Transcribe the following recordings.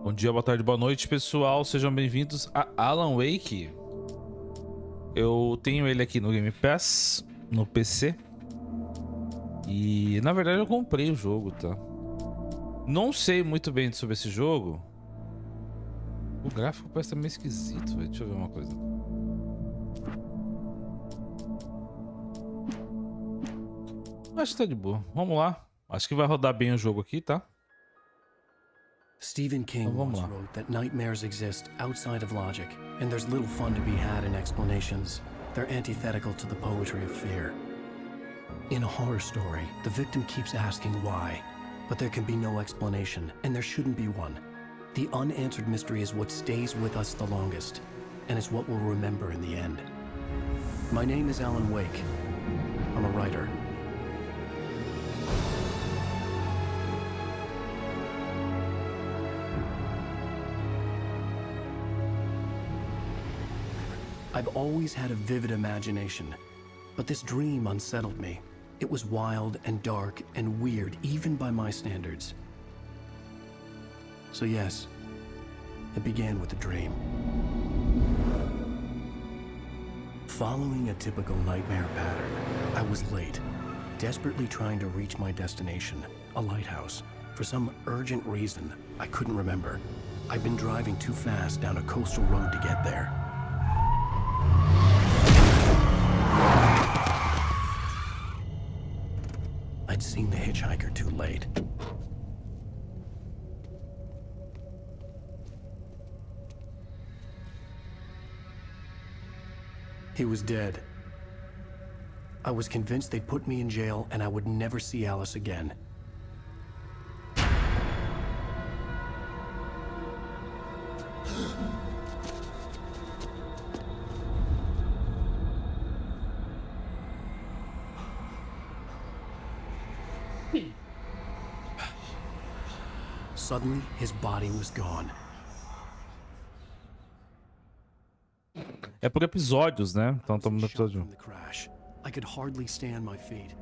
Bom dia, boa tarde, boa noite, pessoal. Sejam bem-vindos a Alan Wake. Eu tenho ele aqui no Game Pass, no PC. E, na verdade, eu comprei o jogo, tá? Não sei muito bem sobre esse jogo. O gráfico parece estar meio esquisito, velho. Deixa eu ver uma coisa. Acho que tá de boa. Vamos lá. Acho que vai rodar bem o jogo aqui, tá? Stephen King once wrote that nightmares exist outside of logic, and there's little fun to be had in explanations. They're antithetical to the poetry of fear. In a horror story, the victim keeps asking why, but there can be no explanation, and there shouldn't be one. The unanswered mystery is what stays with us the longest, and it's what we'll remember in the end. My name is Alan Wake. I'm a writer. I've always had a vivid imagination, but this dream unsettled me. It was wild and dark and weird, even by my standards. So yes, it began with a dream. Following a typical nightmare pattern, I was late, desperately trying to reach my destination, a lighthouse. For some urgent reason, I couldn't remember. I'd been driving too fast down a coastal road to get there. I'd seen the hitchhiker too late. He was dead. I was convinced they'd put me in jail and I would never see Alice again. Suddenly, his body was gone. É por episódios, né? Então estamos no episódio 1. I could hardly stand my feet.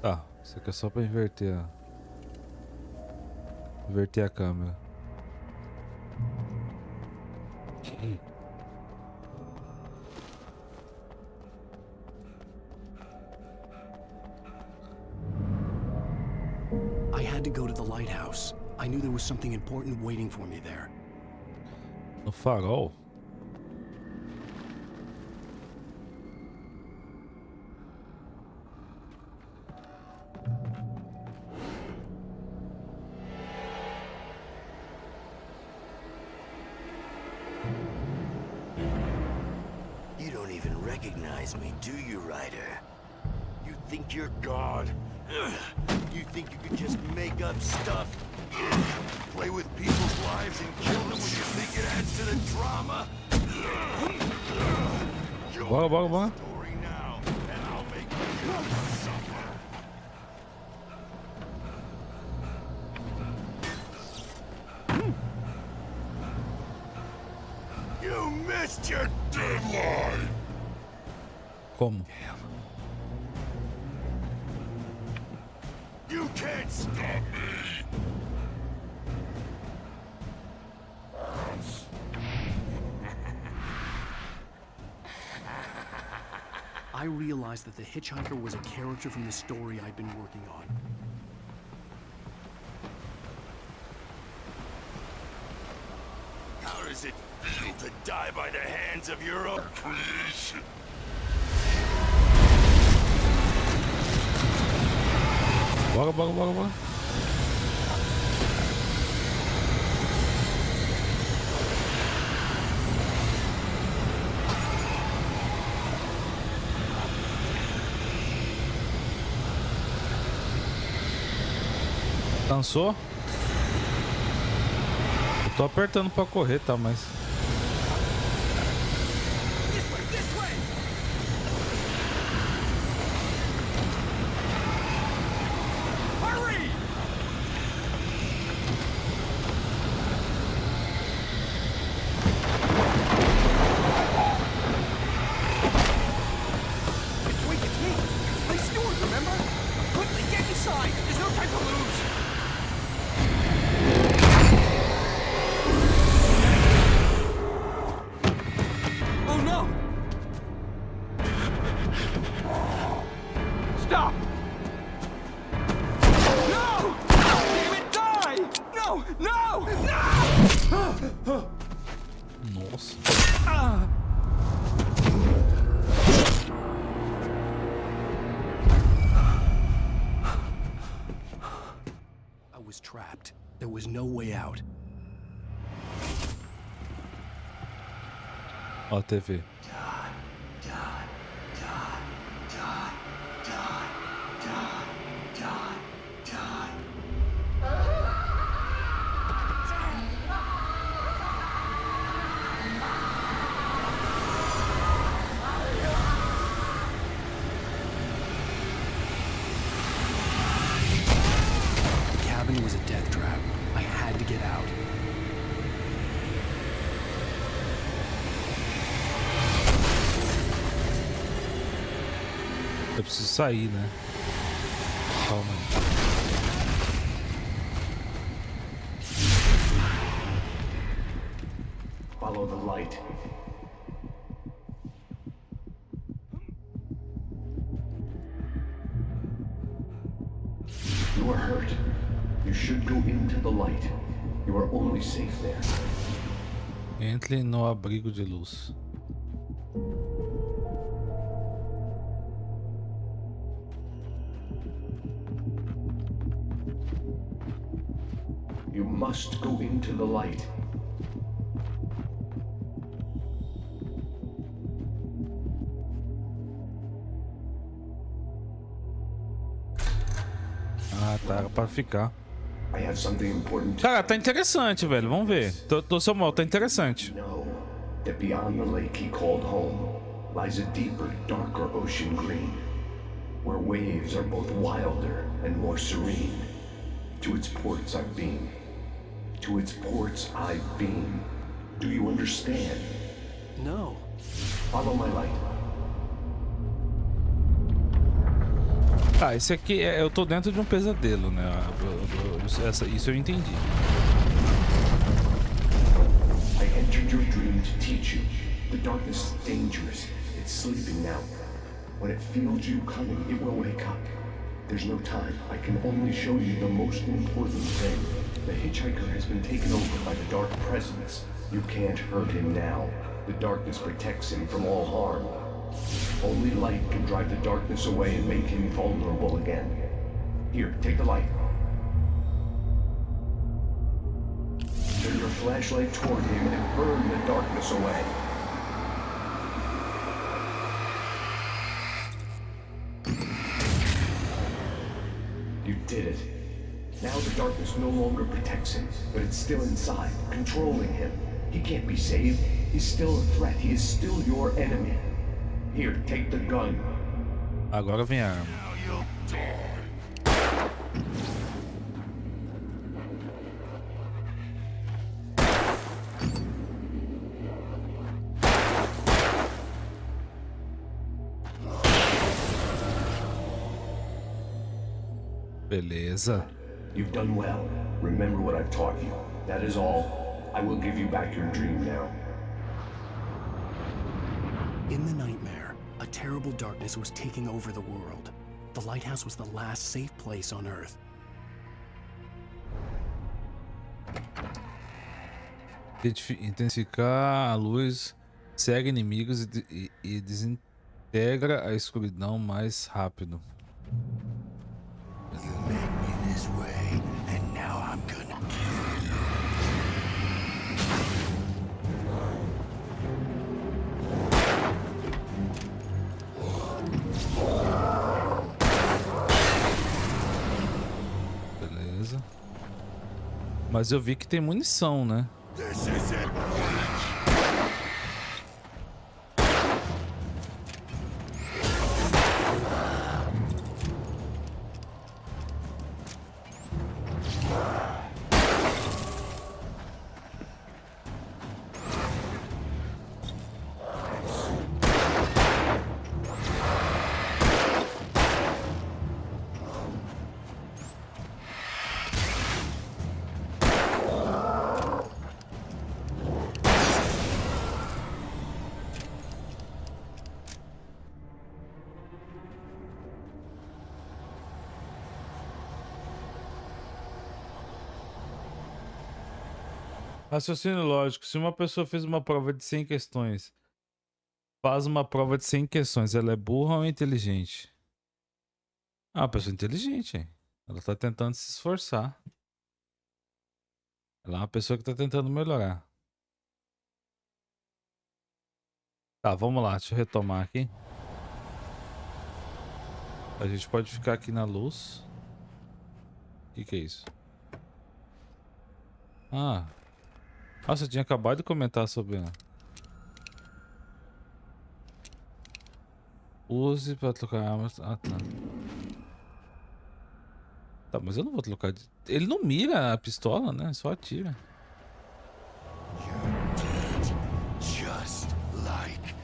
Tá, isso aqui é só pra inverter a câmera. I had to go to the lighthouse. I knew there was something important waiting for me there. No farol? You don't even recognize me, do you, Ryder? You think you're God? You think you could just make up stuff? Play with people's lives and kill them when you think it adds to the drama? Bora. Story now, and I'll make you suffer. You missed your deadline! Como? You can't stop me! I realized that the hitchhiker was a character from the story I'd been working on. How does it feel to die by the hands of your own creation? Bora. Cansou? Eu tô apertando pra correr, tá? Mas... remember? Quickly, get inside! There's no time to lose! Oh no! Stop! No! Damn it, die! No! No! No! Nossa. I was trapped. There was no way out. Ó a TV. The cabin was a death trap. I had to get out. Eu preciso sair, né? Calma aí. Follow the light. You are hurt. You should go into the light. You are only safe there. Entre no abrigo de luz. You must go into the light. Ah, tá, era pra ficar. I have something important to Cara, tá interessante, velho. Vamos ver. Tô seu mal, tá interessante. know. That beyond the lake he called home lies a deeper, darker ocean green, where waves are both wilder and more serene. To its ports I've been. To its ports I've been. Do you understand? No. Follow my light. Ah, esse aqui é. Eu tô dentro de um pesadelo, né? Isso eu entendi. I entered your dream to teach you. The darkness is dangerous. It's sleeping now. When it feels you coming, it will wake up. There's no time. I can only show you the most important thing. The hitchhiker has been taken over by the dark presence. You can't hurt him now. The darkness protects him from all harm. Only light can drive the darkness away and make him vulnerable again. Here, take the light. Turn your flashlight toward him and burn the darkness away. You did it. Now the darkness no longer protects him, but it's still inside, controlling him. He can't be saved. He's still a threat. He is still your enemy. Here, take the gun. Agora vem a arma. Beleza. You've done well. Remember what I've taught you. That is all. I will give you back your dream now. In the nightmare, a terrible darkness was taking over the world. The lighthouse was the last safe place on Earth. Intensificar a luz, segue inimigos e desintegra a escuridão mais rápido. You made me this way, and now I'm gonna kill you. Beleza. Mas eu vi que tem munição, né? This is it. Raciocínio lógico. Se uma pessoa fez uma prova de 100 questões, faz uma prova de 100 questões, ela é burra ou inteligente? Ah, uma pessoa inteligente, hein? Ela tá tentando se esforçar. Ela é uma pessoa que tá tentando melhorar. Tá, vamos lá. Deixa eu retomar aqui. A gente pode ficar aqui na luz. O que é isso? Ah. Nossa, eu tinha acabado de comentar sobre... Use para trocar armas. Ah, tá. Tá, mas eu não vou trocar de... Ele não mira a pistola, né? Só atira. You're dead, just like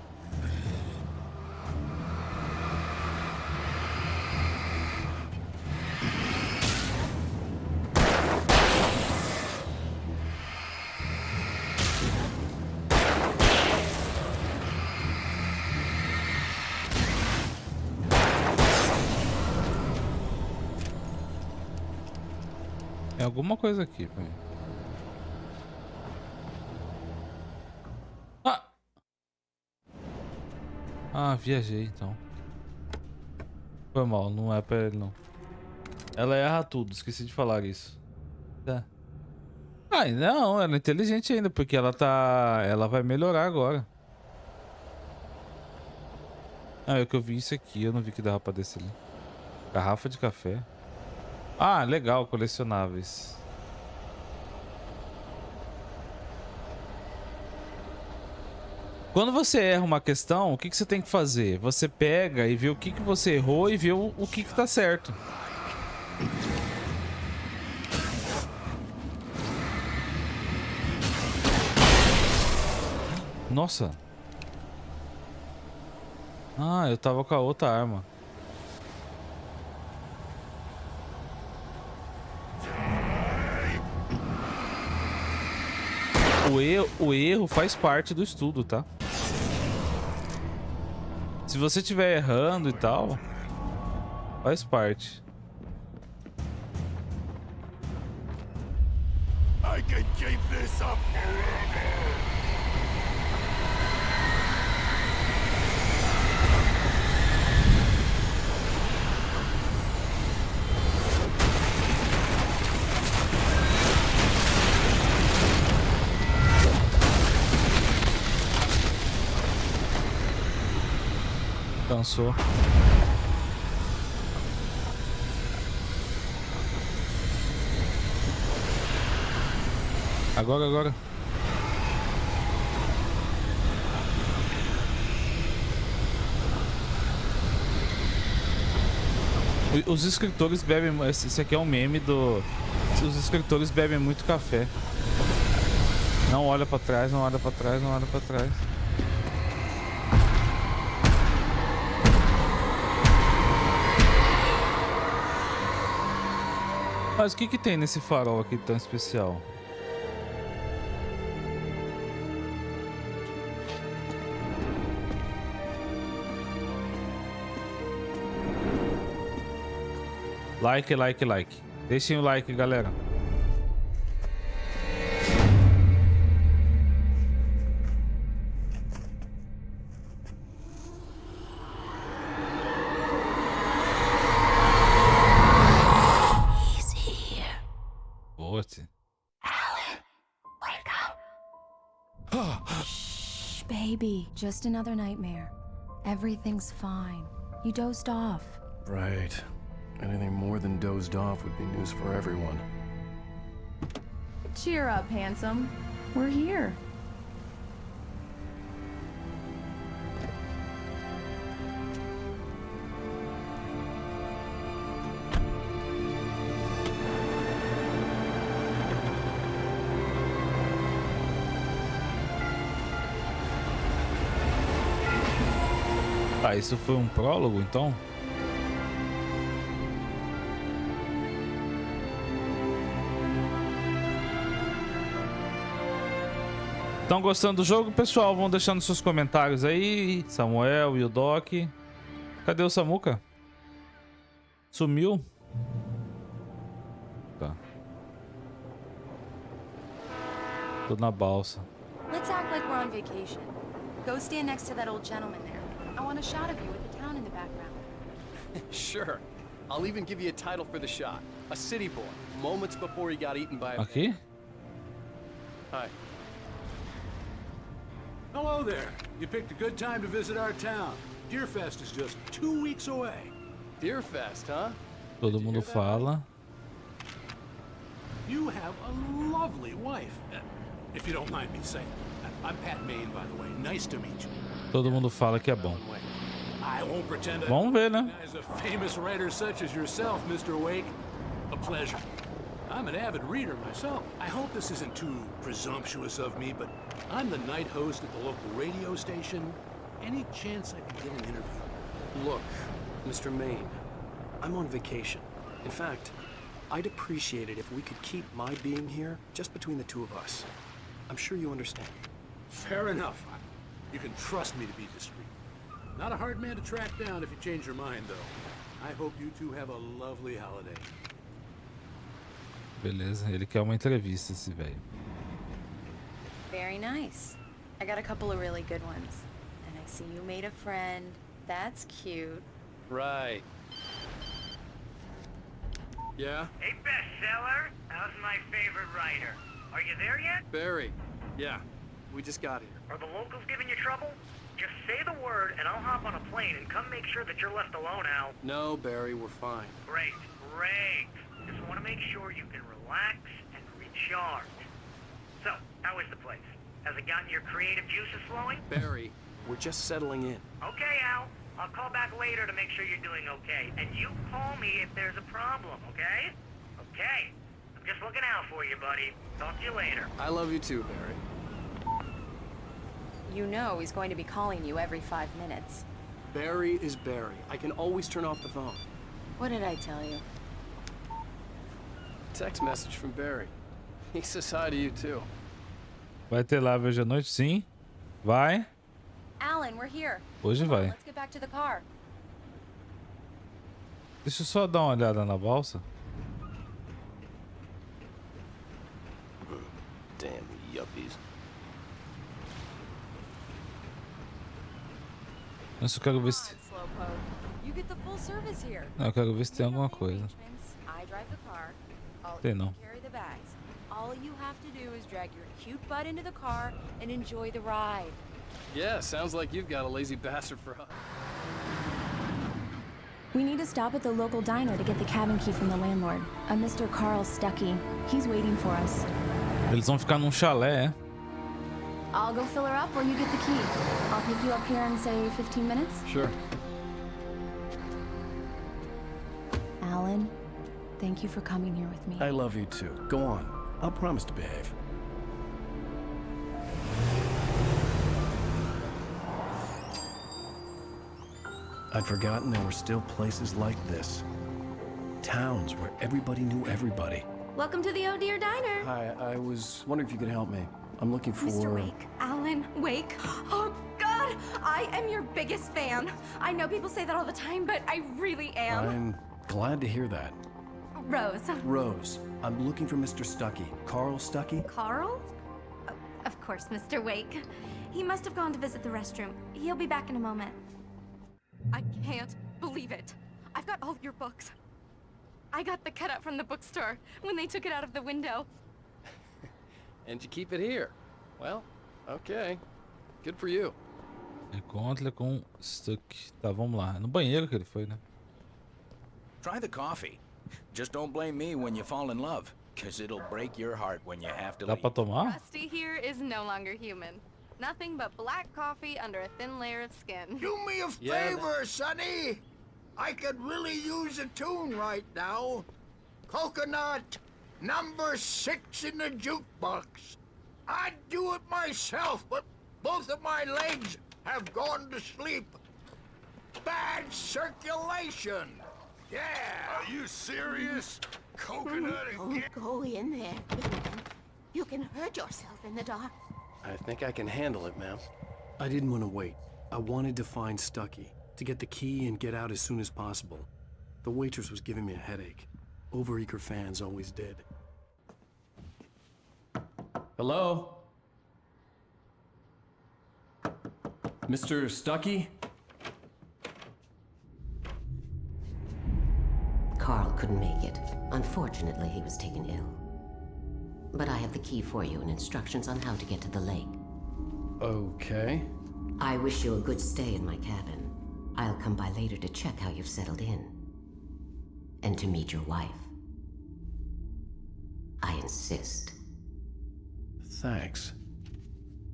Tem alguma coisa aqui, pai. Ah! Ah, viajei então. Foi mal, não é pra ele não. Ela erra tudo, esqueci de falar isso. Tá. Ah, não, ela é inteligente ainda, porque ela tá... Ela vai melhorar agora. Ah, é que eu vi isso aqui, eu não vi que dava pra descer ali. Garrafa de café. Ah, legal, colecionáveis. Quando você erra uma questão, o que você tem que fazer? Você pega e vê o que você errou e vê o que tá certo. Nossa. Ah, eu tava com a outra arma. O erro faz parte do estudo, tá? Se você estiver errando e tal, faz parte. I can keep this up forever. Cansou. Agora. Os escritores bebem... Esse aqui é um meme do... Os escritores bebem muito café. Não olha pra trás, não olha pra trás, não olha pra trás. Mas o que tem nesse farol aqui tão especial? Like. Deixem o like, galera. Putz. Shh, baby. Just another nightmare. Everything's fine. You dozed off. Right. Anything more than dozed off would be news for everyone. Cheer up, handsome. We're here. Ah, isso foi um prólogo, então? Estão gostando do jogo, pessoal? Vão deixando seus comentários aí. Samuel e o Doc. Cadê o Samuca? Sumiu? Tá. Tô na balsa. Let's act like we're on vacation. Go stand next to that old gentleman there. I want a shot of you with the town in the background. Sure. I'll even give you a title for the shot. A city boy, moments before he got eaten by a Aqui? Hi. Hello there. You picked a good time to visit our town. Deerfest is just 2 weeks away. Deerfest, huh? Todo mundo fala. You have a lovely wife. If you don't mind me saying. I'm Pat Maine, by the way. Nice to meet you. Todo mundo fala que é bom. I won't pretend Vamos ver, né? as a famous writer such as yourself, Mr. Wake. A pleasure. I'm an avid reader myself. I hope this isn't too presumptuous of me, but I'm the night host at the local radio station. Any chance I could get an interview? Look, Mr. Maine, I'm on vacation. In fact, I'd appreciate it if we could keep my being here just between the two of us. I'm sure you understand. Fair enough. You can trust me to be discreet. Not a hard man to track down if you change your mind, though. I hope you two have a lovely holiday. Beleza, ele quer uma entrevista, esse velho. Very nice. I got a couple of really good ones. And I see you made a friend. That's cute. Right. Yeah? Hey, bestseller. How's my favorite writer? Are you there yet? Barry. Yeah. We just got here. Are the locals giving you trouble? Just say the word and I'll hop on a plane and come make sure that you're left alone, Al. No, Barry, we're fine. Great, great. Just want to make sure you can relax and recharge. So, how is the place? Has it gotten your creative juices flowing? Barry, we're just settling in. Okay, Al. I'll call back later to make sure you're doing okay. And you call me if there's a problem, okay? Okay. I'm just looking out for you, buddy. Talk to you later. I love you too, Barry. You know he's going to be calling you every 5 minutes. Barry is Barry. I can always turn off the phone. What did I tell you? Text message from Barry. He says hi to you too. Vai ter live hoje à noite? Sim. Vai. Alan, we're here. Hoje Come on, vai. let's get back to the car. Deixa eu só dar uma olhada na balsa. Damn yuppies. Eu só quero ver se... You get the full service here. Não, eu quero ver se tem alguma coisa. I drive the car. I'll Tem não. carry the bags. All you have to do is drag your cute butt into the car and enjoy the ride. Yeah, sounds like you've got a lazy bastard for us. We need to stop at the local diner to get the cabin key from the landlord, a Mr. Carl Stuckey. He's waiting for us. Eles vão ficar num chalé, é? I'll go fill her up while you get the key. I'll pick you up here in, say, 15 minutes. Sure. Alan, thank you for coming here with me. I love you too. Go on. I'll promise to behave. I'd forgotten there were still places like this. Towns where everybody knew everybody. Welcome to the Oh Dear Diner. Hi, I was wondering if you could help me. I'm looking for... Mr. Wake. Alan Wake. Oh, God! I am your biggest fan. I know people say that all the time, but I really am. I'm glad to hear that. Rose. Rose, I'm looking for Mr. Stuckey. Carl Stuckey? Carl? Oh, of course, Mr. Wake. He must have gone to visit the restroom. He'll be back in a moment. I can't believe it. I've got all your books. I got the cutout from the bookstore when they took it out of the window. And you keep it here. Well, okay. Good for you. Encontre com Stuck. Tá, vamos lá. No banheiro que ele foi, né? Try the coffee. Just don't blame me when you fall in love, cause it'll break your heart when you have to Dá leave. pra tomar? Rusty here is no longer human. Nothing but black coffee under a thin layer of skin. Do me a Yeah, favor, Sonny. I could really use a tune right now. Coconut, number 6 in the jukebox. I'd do it myself, but both of my legs have gone to sleep. Bad circulation. Yeah. Are you serious? Coconut again? Don't go in there. You can hurt yourself in the dark. I think I can handle it, ma'am. I didn't want to wait. I wanted to find Stuckey, to get the key and get out as soon as possible. The waitress was giving me a headache. Overeager fans always did. Hello? Mr. Stuckey? Carl couldn't make it. Unfortunately, he was taken ill. But I have the key for you and instructions on how to get to the lake. Okay. I wish you a good stay in my cabin. I'll come by later to check how you've settled in. And to meet your wife. I insist. Thanks.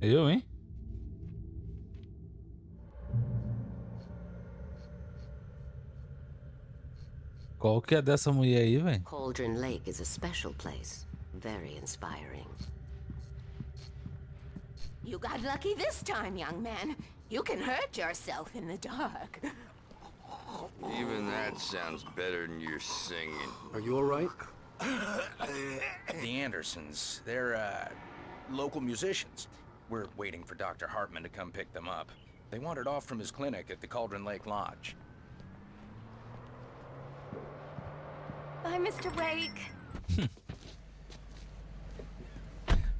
Eu, hein? Qual que é dessa mulher aí, velho? Cauldron Lake is a special place. Very inspiring. You got lucky this time, young man. You can hurt yourself in the dark. Even that sounds better than your singing. Are you all right? The Andersons, they're, local musicians. We're waiting for Dr. Hartman to come pick them up. They wandered off from his clinic at the Cauldron Lake Lodge. Bye, Mr. Wake.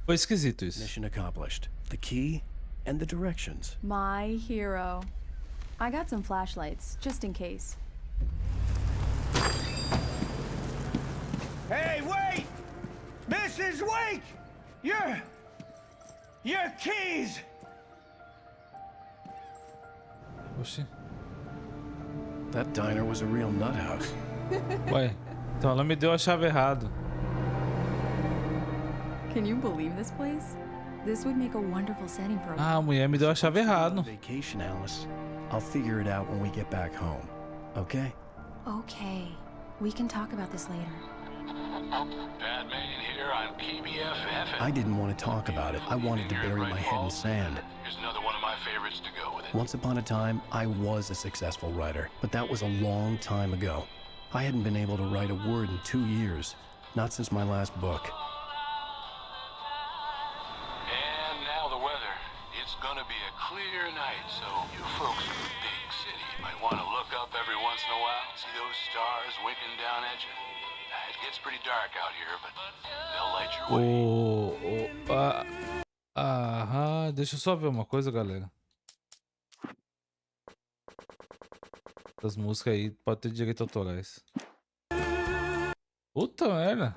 Foi esquisito isso. Mission accomplished. The key and the directions. My hero. I got some flashlights, just in case. Hey, wait! Mrs. Wake! Your keys! Oxi. That diner was a real nut house. Ué, então ela me deu a chave errado. Can you believe this place? This would make a wonderful setting for a... Ah, a mulher me deu a chave errado. Vacation, Alice. I'll figure it out when we get back home. Okay? Okay. We can talk about this later. Batman here on PBFF. I didn't want to talk about it. I wanted to bury my head in sand. Here's another one of my favorites to go with it. Once upon a time, I was a successful writer, but that was a long time ago. I hadn't been able to write a word in 2 years. Not since my last book. And now the weather. It's gonna be a clear night, so you folks in the big city might want to look up every once in a while, see those stars winking down at you. It gets pretty dark out here, but they'll light your way. Aham, deixa eu só ver uma coisa, galera. Essas músicas aí podem ter direitos autorais. Puta merda.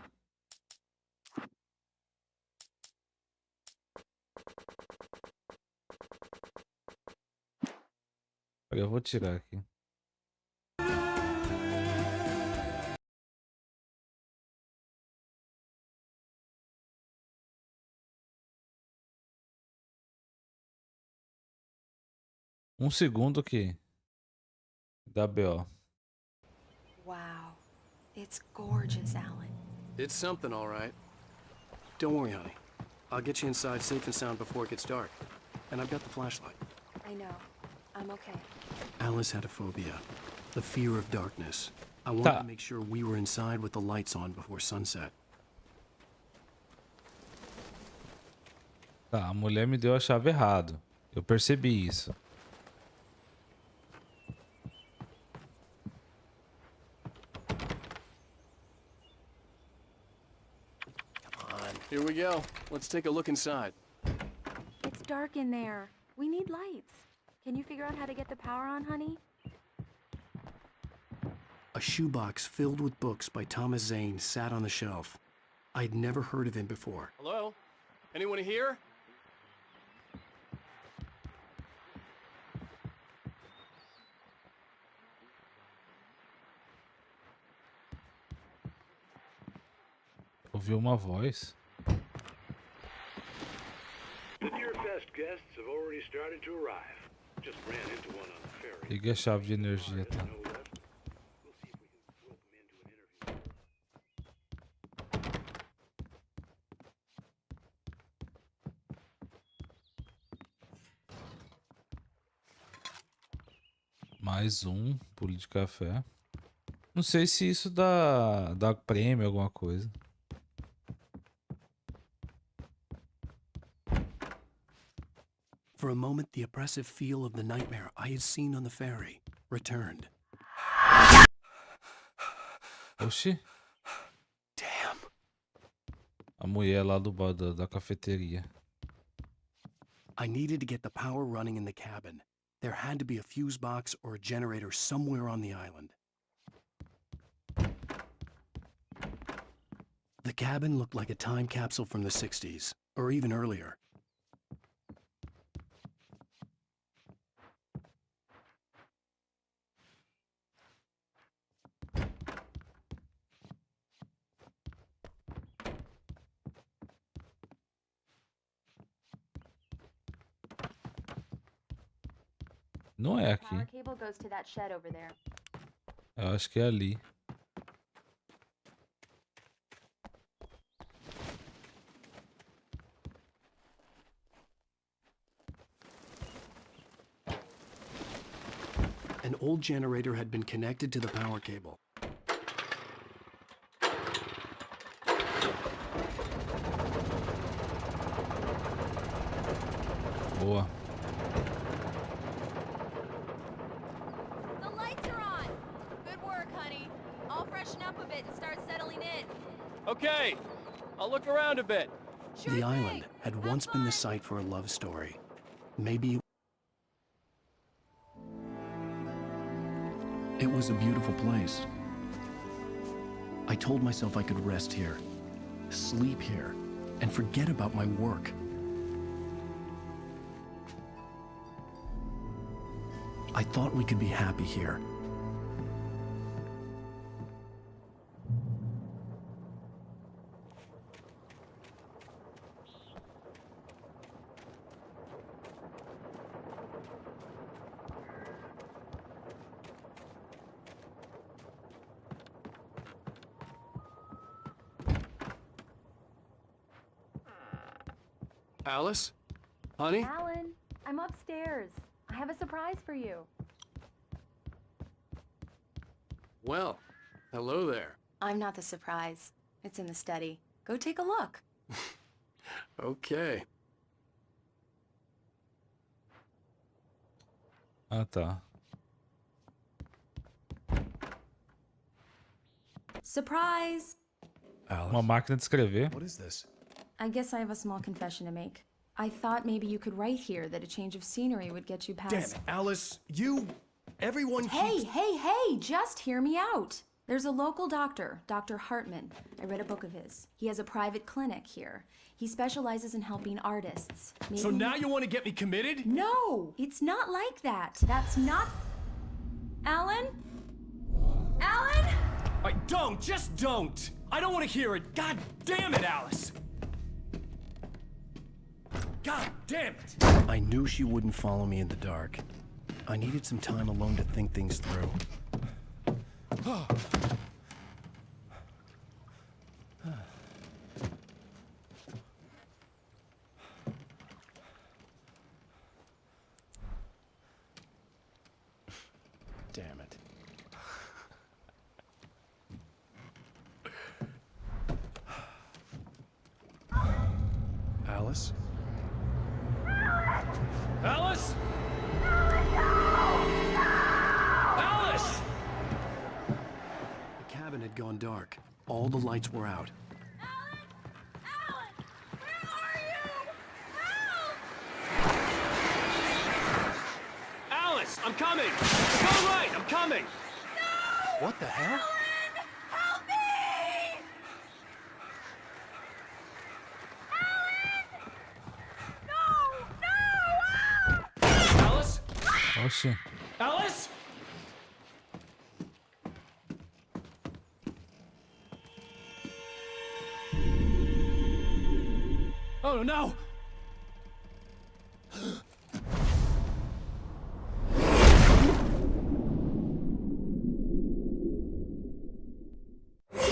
Eu vou tirar aqui. Um segundo que dá BO. Wow. It's gorgeous, Alan. It's something, all right. Don't worry, honey. I'll get you inside safe and sound before it gets dark. And I've got the flashlight. I know. I'm okay. Alice had a phobia. The fear of darkness. I wanted to make sure we were inside with the lights on before sunset. Tá, a mulher me deu a chave errado. Eu percebi isso. Here we go. Let's take a look inside. It's dark in there. We need lights. Can you figure out how to get the power on, honey? A shoebox filled with books by Thomas Zane sat on the shelf. I'd never heard of him before. Hello? Anyone here? Ouviu uma voz. Your best guests have already started to arrive. Just ran into one on the ferry. Ligue a chave de energia, tá? Mais um pulo de café. Não sei se isso dá prêmio, alguma coisa. For a moment, the oppressive feel of the nightmare I had seen on the ferry returned. Oxi. Damn. A mulher lá do bar da cafeteria. I needed to get the power running in the cabin, There had to be a fuse box or a generator somewhere on the island. The cabin looked like a time capsule from the 60s, or even earlier. Não é aqui. Power cable goes to that shed over there. Eu acho que é ali. An old generator had been connected to the power cable. Boa. The lights are on. Good work, honey. I'll freshen up a bit and start settling in. Okay, I'll look around a bit. The island had once been the site for a love story. Maybe it was a beautiful place. I told myself I could rest here, sleep here, and forget about my work. I thought we could be happy here. Alice? Honey? Alan, I'm upstairs. I have a surprise for you. Well, hello there. I'm not the surprise. It's in the study. Go take a look. Okay. Ah, tá. Surprise! Uma máquina de escrever. What is this? I guess I have a small confession to make. I thought maybe you could write here that a change of scenery would get you past... Damn it, Alice, everyone Hey, just hear me out. There's a local doctor, Dr. Hartman. I read a book of his. He has a private clinic here. He specializes in helping artists. Maybe... So now you want to get me committed? No, it's not like that. That's not... Alan? Alan? Just don't! I don't want to hear it. God damn it, Alice! God damn it! I knew she wouldn't follow me in the dark. I needed some time alone to think things through. Damn it. Alice? Alice? Alice! The cabin had gone dark. All the lights were out. Alice, I'm coming! Go right, I'm coming! No! What the hell? Alan, help me! Alan! No! Alice? Oxi. Alice? Oh no!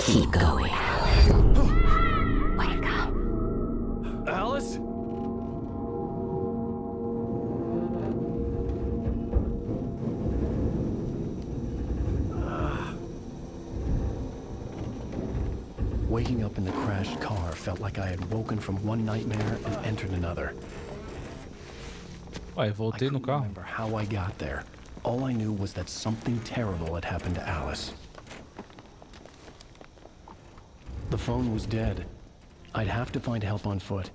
Keep going. Wake up. Alice? Waking up in the crashed car felt like I had woken from one nightmare and entered another. Ué, voltei no I couldn't carro. remember how I got there. All I knew was that something terrible had happened to Alice. The phone was dead. I'd have to find help on foot.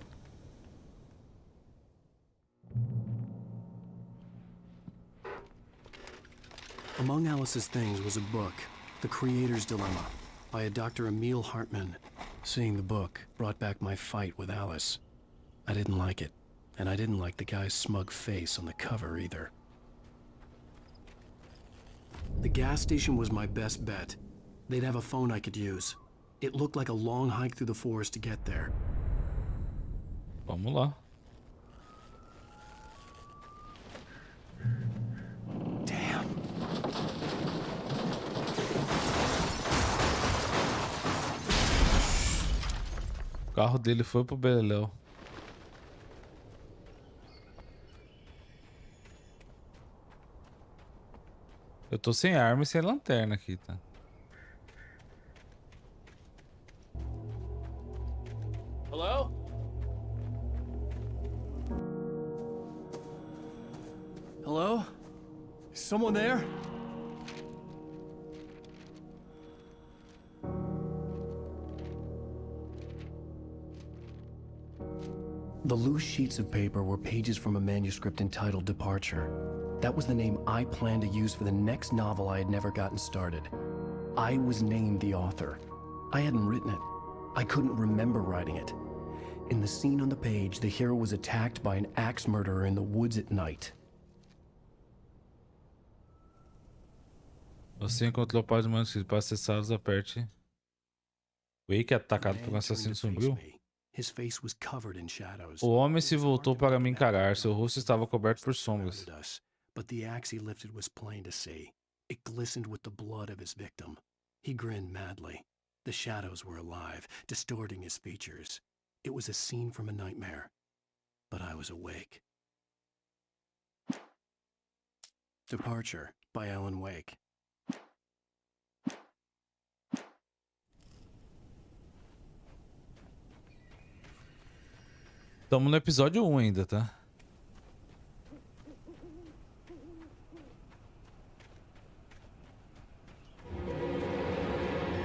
Among Alice's things was a book, The Creator's Dilemma, by a Dr. Emil Hartman. Seeing the book brought back my fight with Alice. I didn't like it, and I didn't like the guy's smug face on the cover either. The gas station was my best bet. They'd have a phone I could use. It looked like a long hike through the forest to get there. Vamos lá. Damn. O carro dele foi pro beleléu. Eu tô sem arma e sem lanterna aqui, tá? Hello? Hello? Is someone there? The loose sheets of paper were pages from a manuscript entitled Departure. That was the name I planned to use for the next novel I had never gotten started. I was named the author. I hadn't written it. I couldn't remember writing it. In the scene on the page, the hero was attacked by an axe murderer in the woods at night. Você encontrou páginas do manuscrito. Para acessá-los, aperte. Wake é atacado por um assassino sombrio. His face was covered in shadows. O homem se voltou para me encarar. Seu rosto estava coberto por sombras. But the axe he lifted was plain to see. It glistened with the blood of his victim. He grinned madly. The shadows were alive, distorting his features. It was a scene from a nightmare. But I was awake. Departure by Alan Wake. Estamos no episódio 1 ainda, tá?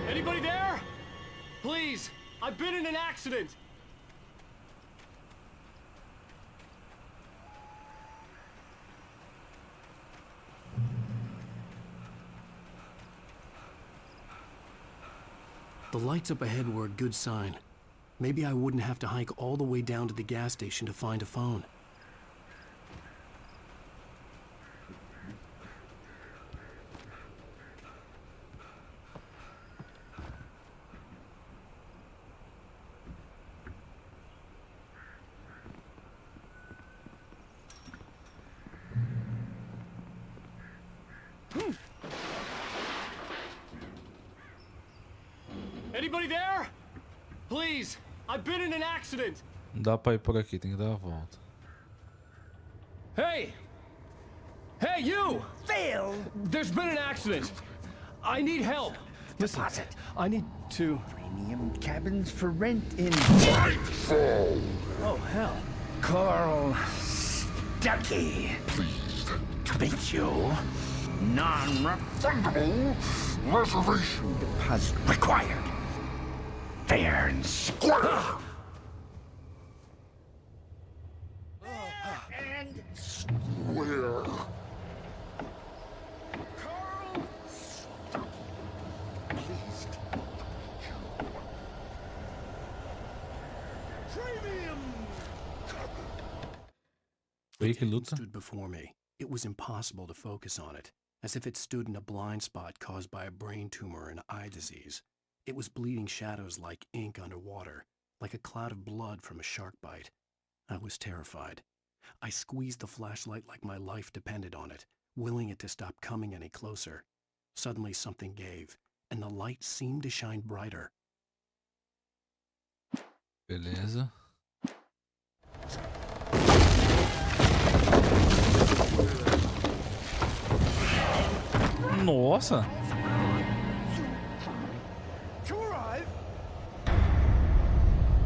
Anybody there? Please, I've been in an accident. The lights up ahead were a good sign. Maybe I wouldn't have to hike all the way down to the gas station to find a phone. Anybody there? Please, I've been in an accident. Não dá pra ir por aqui, tem que dar a volta. Hey! Hey, you! Phil! There's been an accident. I need help. Listen, I need to... Premium cabins for rent in... Oh, hell. Carl Stuckey. Pleased to meet you. Non-refundable reservation deposit required. Fair and square. And square. Carl Stuckey. Pleased to meet you. Premium. Wake luta. Stood before me. It was impossible to focus on it, as if it stood in a blind spot caused by a brain tumor and eye disease. It was bleeding shadows like ink underwater, like a cloud of blood from a shark bite. I was terrified. I squeezed the flashlight like my life depended on it, willing it to stop coming any closer. Suddenly something gave, and the light seemed to shine brighter. Beleza. Nossa! To arrive,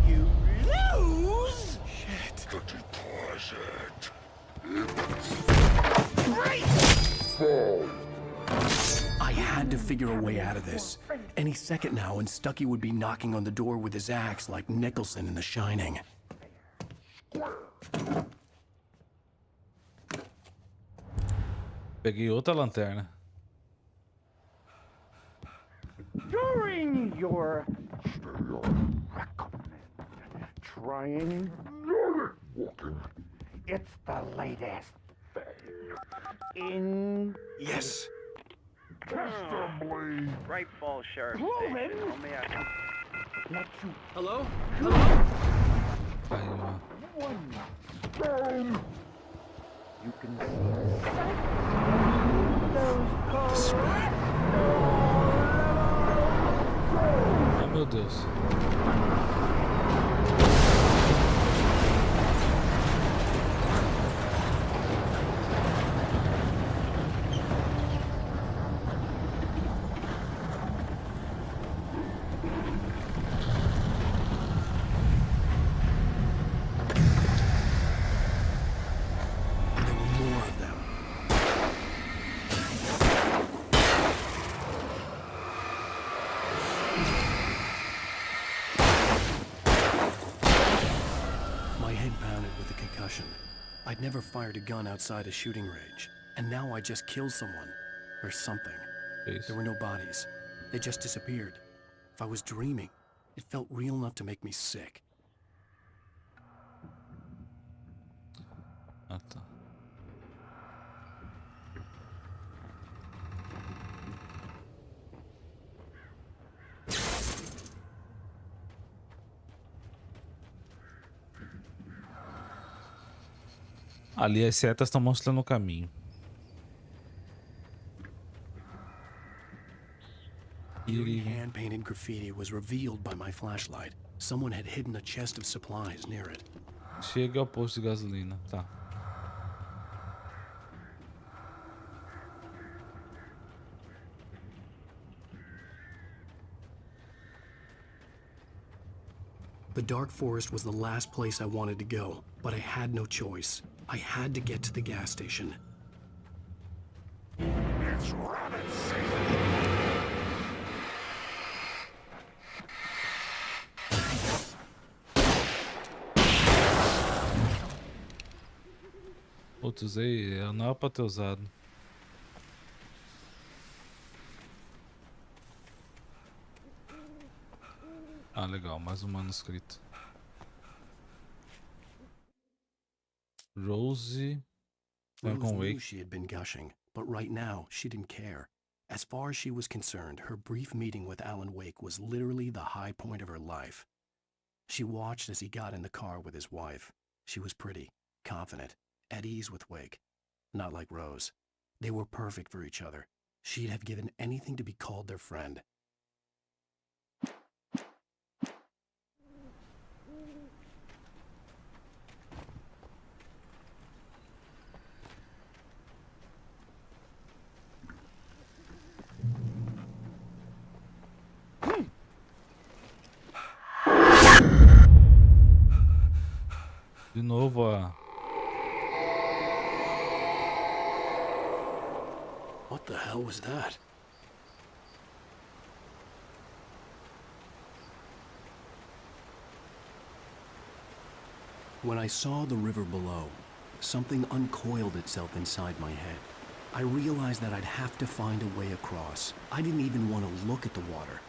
you lose. Shit. The deposit. Great. I had to figure a way out of this. Any second now, and Stuckey would be knocking on the door with his axe like Nicholson in The Shining. Peguei outra lanterna. your recommend trying walking. It's the latest thing in Yes. testably Right, Sheriff. proven. Let you Hello? Aí, one stone. You can see ó. Oh, meu Deus. There were more of them. My head pounded with a concussion. I'd never fired a gun outside a shooting range, and now I just killed someone. Or something. Isso. There were no bodies. They just disappeared. If I was dreaming, it felt real enough to make me sick. Ah, tá. Ali as setas estão mostrando o caminho. Eerie hand-painted graffiti was revealed by my flashlight. Someone had hidden a chest of supplies near it. Chegue ao posto de gasolina. Tá. The dark forest was the last place I wanted to go, but I had no choice. I had to get to the gas station. it's rabbit season. Putz, usei. Não era pra ter usado. Ah, legal. Mais um manuscrito. Rose. Rose Com knew Wake. she had been gushing, but right now she didn't care. As far as she was concerned, her brief meeting with Alan Wake was literally the high point of her life. She watched as he got in the car with his wife. She was pretty, confident, at ease with Wake. Not like Rose. They were perfect for each other. She'd have given anything to be called their friend. De novo, ó. What the hell was that? When I saw the river below, something uncoiled itself inside my head. I realized that I'd have to find a way across. I didn't even want to look at the water.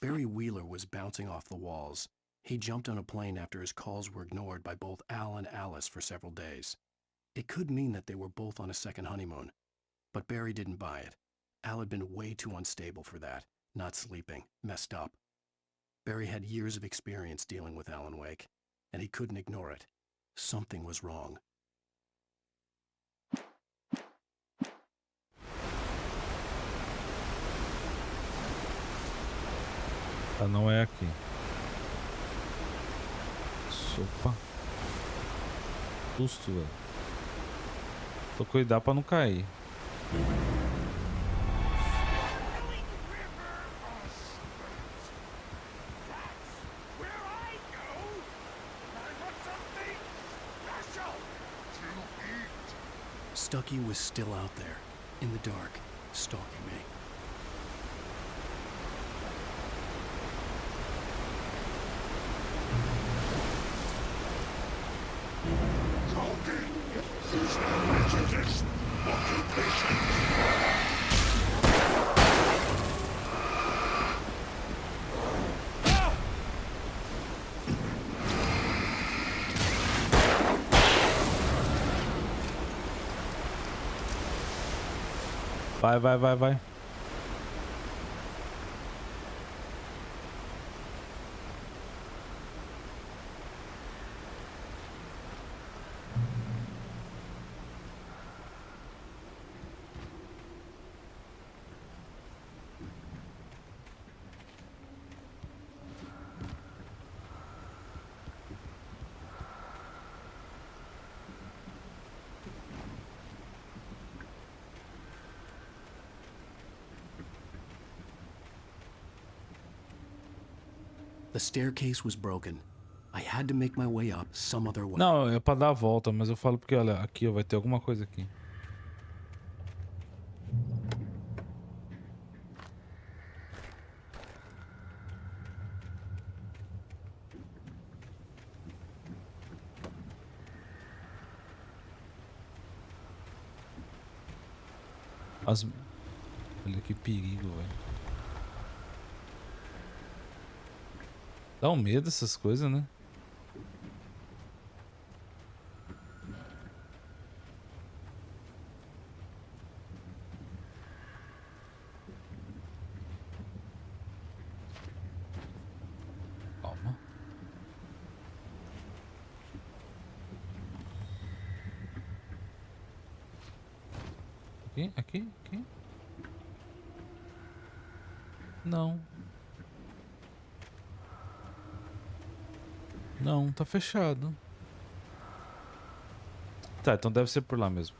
Barry Wheeler was bouncing off the walls. He jumped on a plane after his calls were ignored by both Al and Alice for several days. It could mean that they were both on a second honeymoon. But Barry didn't buy it. Al had been way too unstable for that, not sleeping, messed up. Barry had years of experience dealing with Alan Wake, and he couldn't ignore it. Something was wrong. Tá, não é aqui. Sopa. Susto, velho. Tô cuidar pra não cair. Where I go, I want something special. Stucky was still out there, in the dark, stalking me. Vai. The staircase was broken. I had to make my way up some other way. Não, é pra dar a volta, mas eu falo porque, olha, aqui ó, vai ter alguma coisa aqui. Olha que perigo, velho. Dá um medo essas coisas, né? Calma. Aqui. Não. Não, tá fechado. Tá, então deve ser por lá mesmo.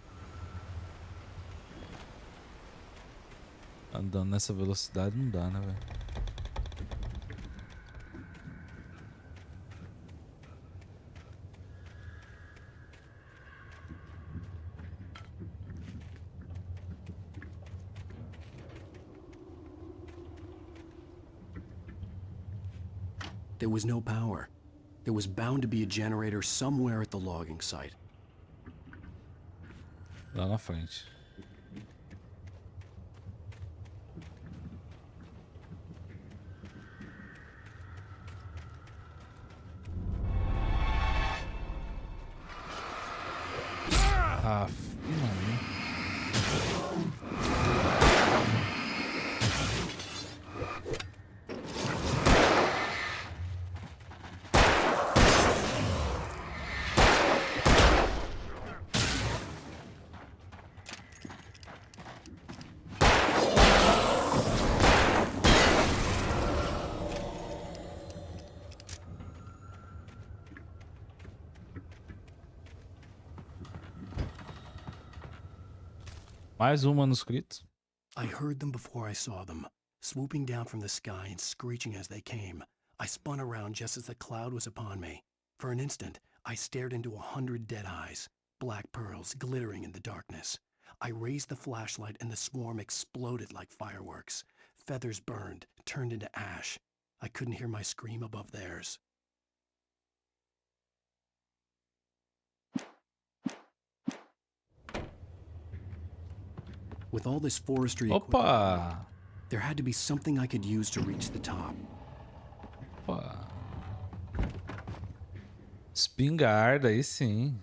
Andando nessa velocidade não dá, né, velho? There was no power. There was bound to be a generator somewhere at the logging site. Lá na frente. Ah, não. Mais um manuscrito. I heard them before I saw them, swooping down from the sky and screeching as they came. I spun around just as the cloud was upon me. For an instant, I stared into 100 dead eyes, black pearls glittering in the darkness. I raised the flashlight and the swarm exploded like fireworks. Feathers burned, turned into ash. I couldn't hear my scream above theirs. With all this forestry equipment, there had to be something I could use to reach the top. Opa. Espingarda, aí sim.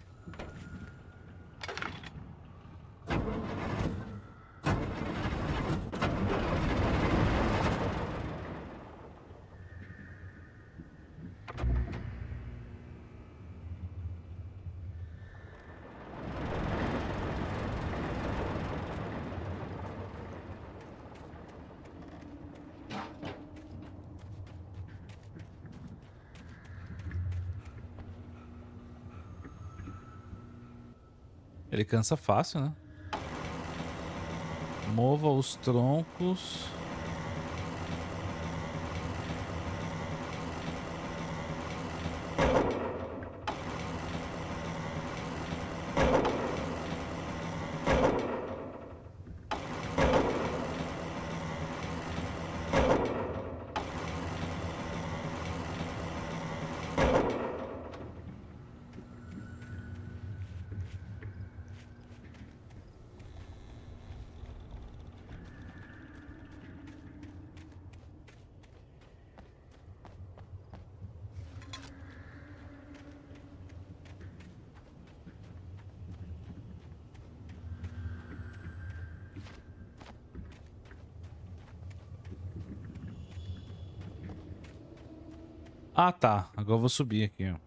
Ele cansa fácil, né? Mova os troncos. Ah, tá. Agora eu vou subir aqui, ó.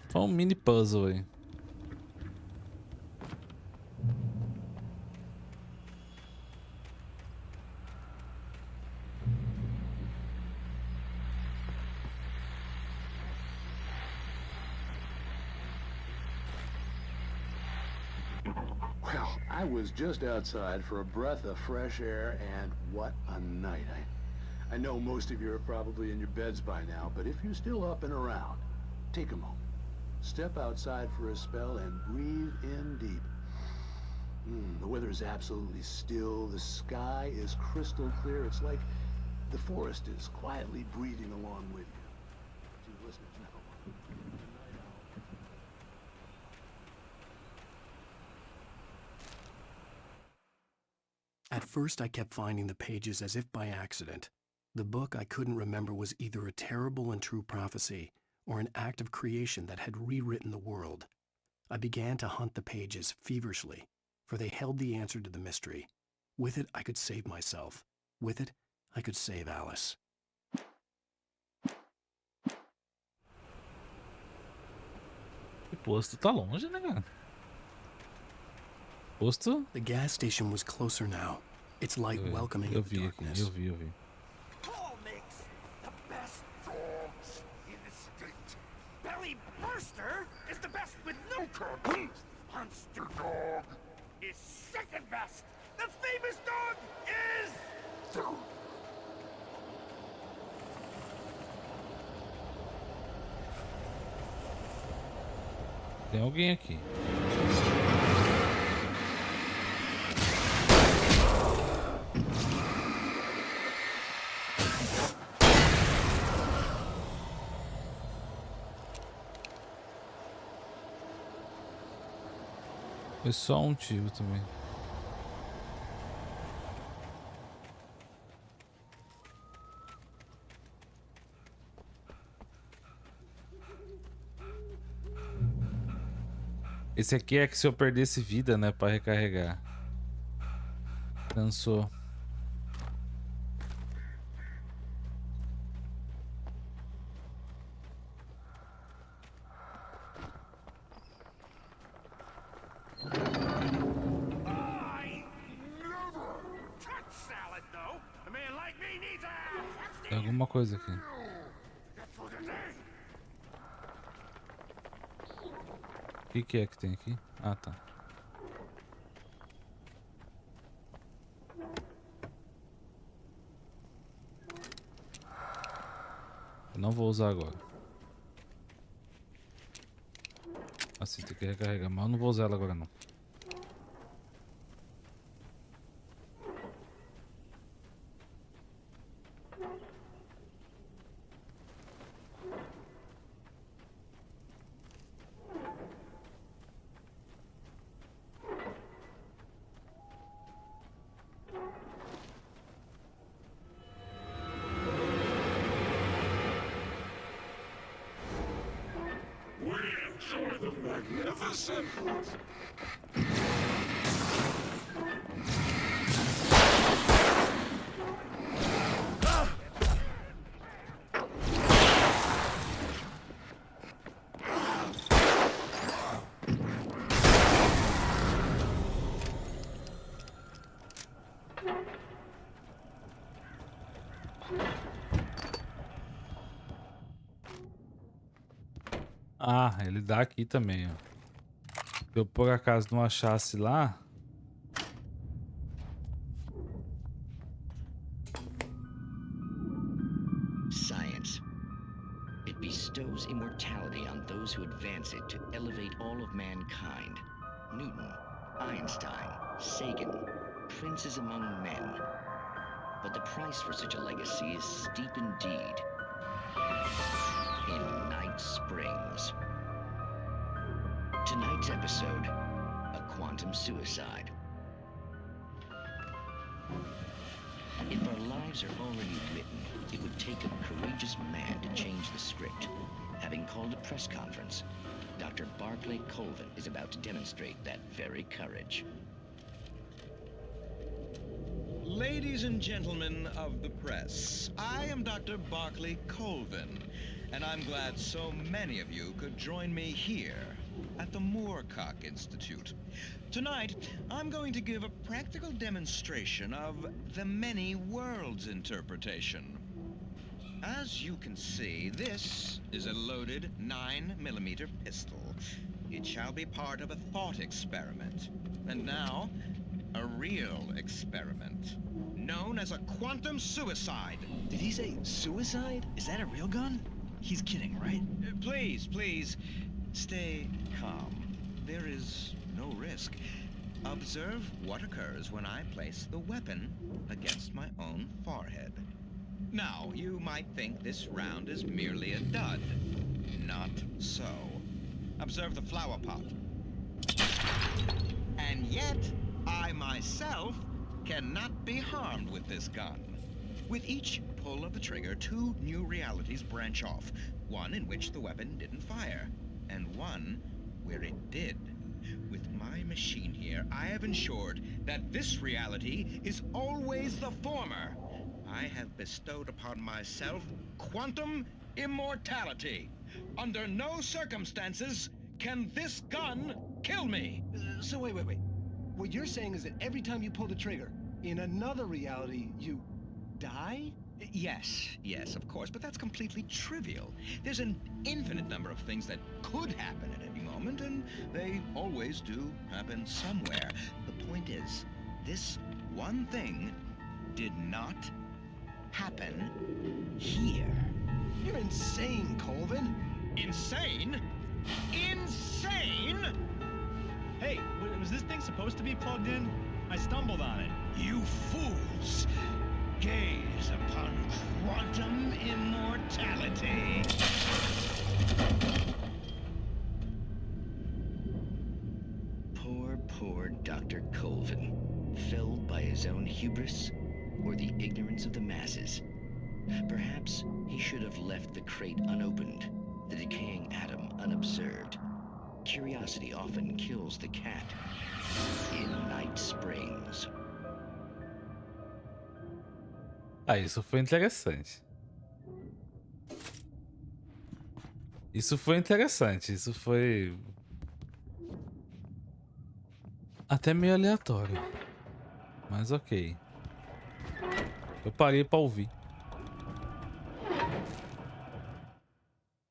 Foi um mini puzzle aí. Well, I was just outside for a breath of fresh air, and what a night. I know most of you are probably in your beds by now, but if you're still up and around, take a moment. Step outside for a spell and breathe in deep. The weather is absolutely still. The sky is crystal clear. It's like the forest is quietly breathing along with you. To listeners now. At first, I kept finding the pages as if by accident. The book I couldn't remember was either a terrible and true prophecy or an act of creation that had rewritten the world. I began to hunt the pages feverishly, for they held the answer to the mystery. With it, I could save myself. With it, I could save Alice. O posto tá longe, né, cara? Posto? The gas station was closer now. Its light welcoming Eu the vi darkness. aqui, eu vi. Paul makes the best dogs in the state. Belly Burster is the best with no carbon. Monster Dog is second best. The famous dog is... Tem alguém aqui. Foi só um tiro também. Esse aqui é que se eu perdesse vida, né, pra recarregar. Cansou. Tem alguma coisa aqui. O que é que tem aqui? Ah, tá. Eu não vou usar agora. Assim, tem que recarregar, mas eu não vou usar ela agora não. Ah, ele dá aqui também, ó. Se eu por acaso não achasse lá... Science. It bestows immortality on those who advance it to elevate all of mankind. Newton, Einstein, Sagan, princes among men. But the price for such a legacy is steep indeed. In Night Springs. Tonight's episode, a quantum suicide. lives are already written. It would take a courageous man to change the script. Having called a press conference, Dr. Barclay Colvin is about to demonstrate that very courage. Ladies and gentlemen of the press, I am Dr. Barclay Colvin, and I'm glad so many of you could join me here at the Moorcock Institute. Tonight, I'm going to give a practical demonstration of the many worlds interpretation. As you can see, this is a loaded 9mm pistol. It shall be part of a thought experiment. And now, a real experiment, known as a quantum suicide. Did he say suicide? Is that a real gun? He's kidding, right? Please, stay calm. There is no risk. Observe what occurs when I place the weapon against my own forehead. Now, you might think this round is merely a dud. Not so. Observe the flower pot. And yet, I myself cannot be harmed with this gun. With each pull of the trigger, 2 new realities branch off. One in which the weapon didn't fire, and one where it did. With my machine here, I have ensured that this reality is always the former. I have bestowed upon myself quantum immortality. Under no circumstances can this gun kill me. So wait. What you're saying is that every time you pull the trigger, in another reality, you die? Yes, of course, but that's completely trivial. There's an infinite number of things that could happen at any moment, and they always do happen somewhere. The point is, this one thing did not happen here. You're insane, Colvin. Insane? Insane? Hey, was this thing supposed to be plugged in? I stumbled on it. You fools! Gaze upon quantum immortality. Poor Dr. Colvin, felled by his own hubris or the ignorance of the masses. Perhaps he should have left the crate unopened, the decaying atom unobserved. Curiosity often kills the cat in Night Springs. Isso foi interessante. Isso foi até meio aleatório. Mas ok. Eu parei pra ouvir.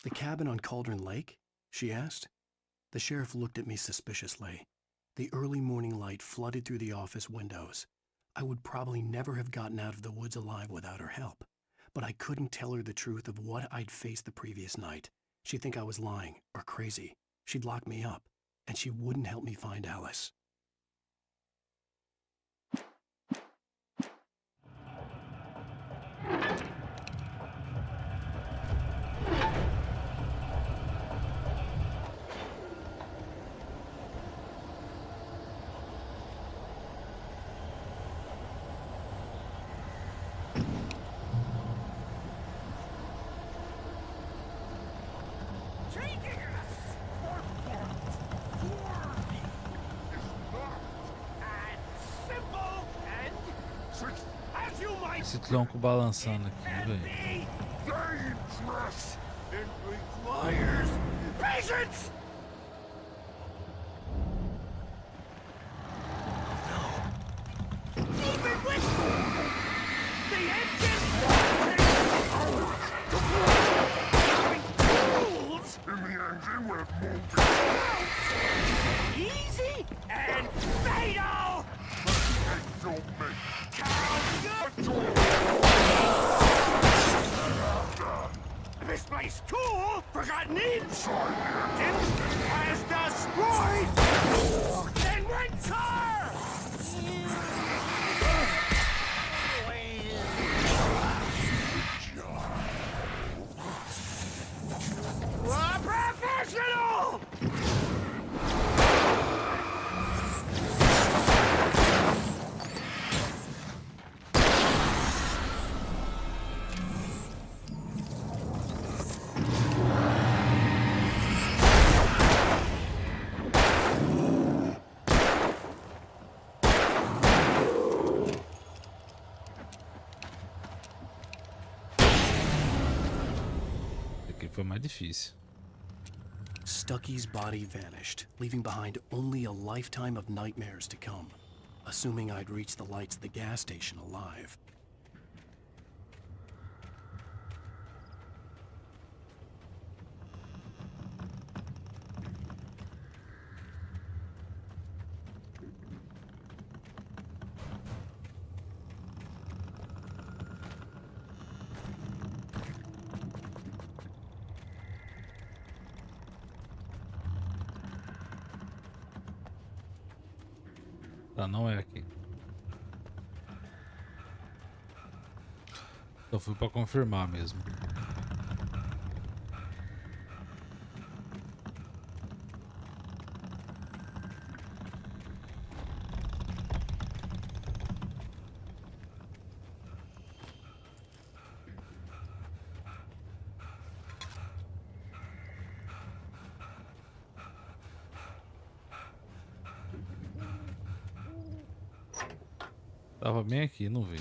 The cabin on Cauldron Lake? She asked. The sheriff looked at me suspiciously. The early morning light flooded through the office windows. I would probably never have gotten out of the woods alive without her help. But I couldn't tell her the truth of what I'd faced the previous night. She'd think I was lying or crazy. She'd lock me up, and she wouldn't help me find Alice. Esse tronco balançando aqui, velho. Dangerous! It requires patience! Even with the engine rules in the engine where easy and fatal! Don't make misplaced tool forgotten inside the engine has destroyed then went car! A professional! foi mais difícil. Stucky's body vanished, leaving behind only a lifetime of nightmares to come, assuming I'd reach the lights of the gas station alive. Tá, não é aqui. Só fui pra confirmar mesmo. Tava bem aqui, não vi.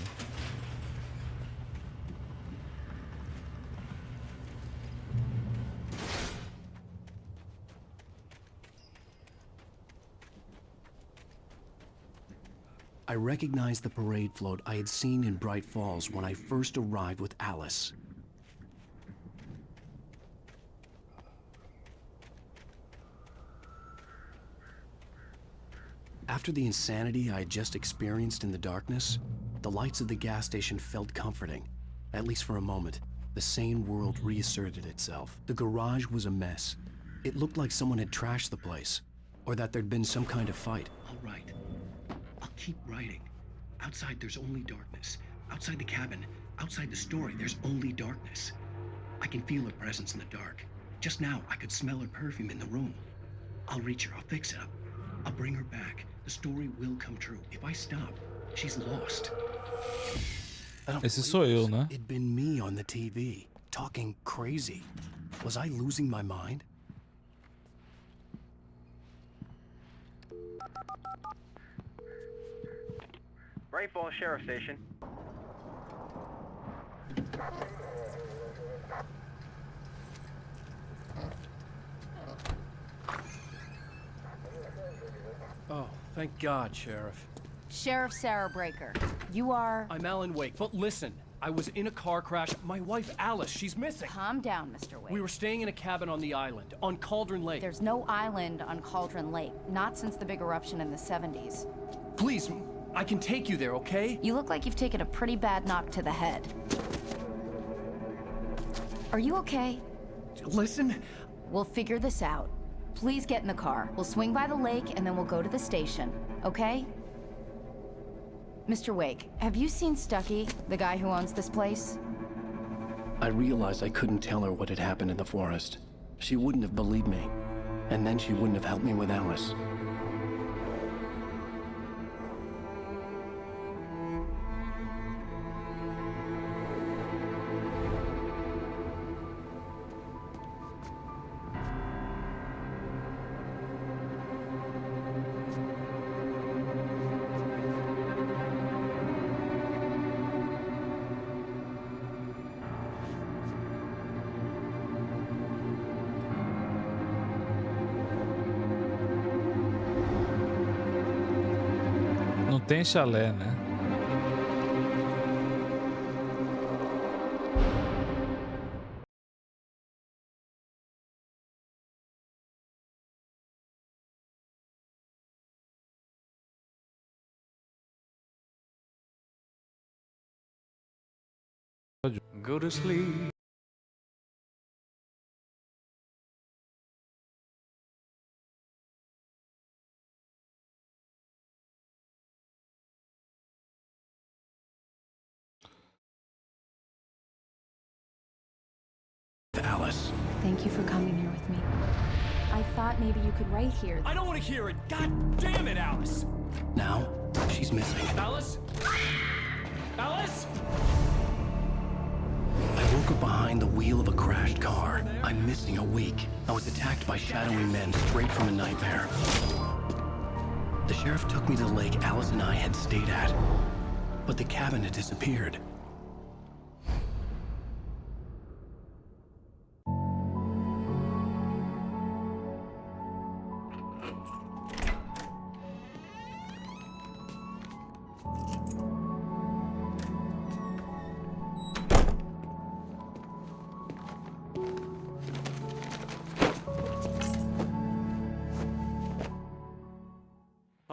I recognized the parade float I had seen in Bright Falls when I first arrived with Alice. After the insanity I had just experienced in the darkness, the lights of the gas station felt comforting, at least for a moment. The sane world reasserted itself. The garage was a mess. It looked like someone had trashed the place, or that there'd been some kind of fight. All right. I'll keep writing. Outside, there's only darkness. Outside the cabin, outside the story, there's only darkness. I can feel her presence in the dark. Just now, I could smell her perfume in the room. I'll reach her. I'll fix it up. I'll bring her back. The story will come true. If I stop, she's lost. Esse sou eu, né? It'd been me on the TV, talking crazy. Was I losing my mind? Bright Falls Sheriff Station. Oh, thank God, Sheriff. Sheriff Sarah Breaker. You are... I'm Alan Wake, but listen. I was in a car crash. My wife, Alice, she's missing. Calm down, Mr. Wake. We were staying in a cabin on the island, on Cauldron Lake. There's no island on Cauldron Lake. Not since the big eruption in the 70s. Please, I can take you there, okay? You look like you've taken a pretty bad knock to the head. Are you okay? Listen. We'll figure this out. Please get in the car. We'll swing by the lake and then we'll go to the station, okay? Mr. Wake, have you seen Stucky, the guy who owns this place? I realized I couldn't tell her what had happened in the forest. She wouldn't have believed me, and then she wouldn't have helped me with Alice. Tem chalé, né? Go to sleep. Alice. Thank you for coming here with me. I thought maybe you could write here. I don't want to hear it! God damn it, Alice! Now, she's missing. Alice? Alice? I woke up behind the wheel of a crashed car. I'm missing a week. I was attacked by shadowy men straight from a nightmare. The sheriff took me to the lake Alice and I had stayed at, but the cabin had disappeared.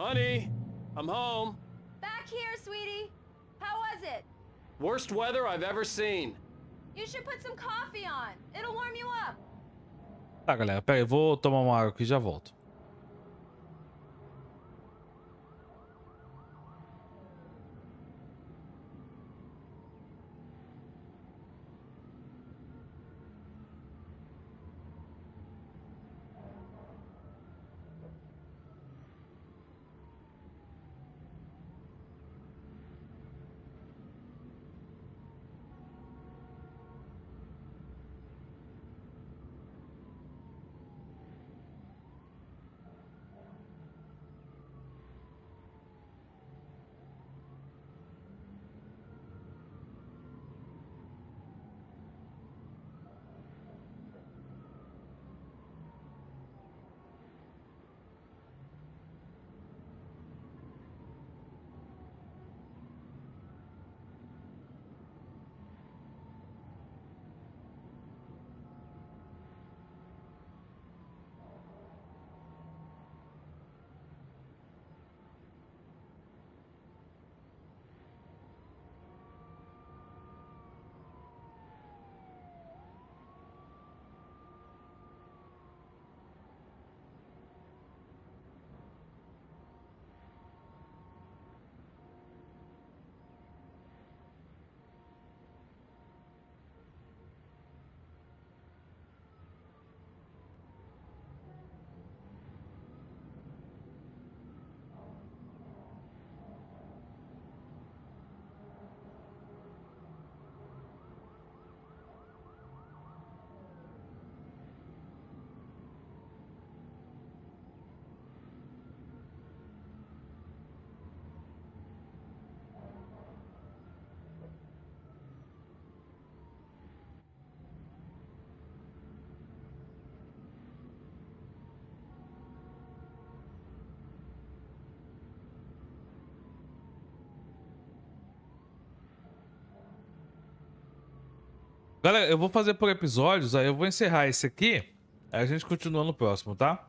Honey, I'm home. Back here, sweetie. How was it? Worst weather I've ever seen. You should put some coffee on. It'll warm you up. Tá, galera, pera aí, vou tomar uma água aqui e já volto. Galera, eu vou fazer por episódios, aí eu vou encerrar esse aqui, aí a gente continua no próximo, tá?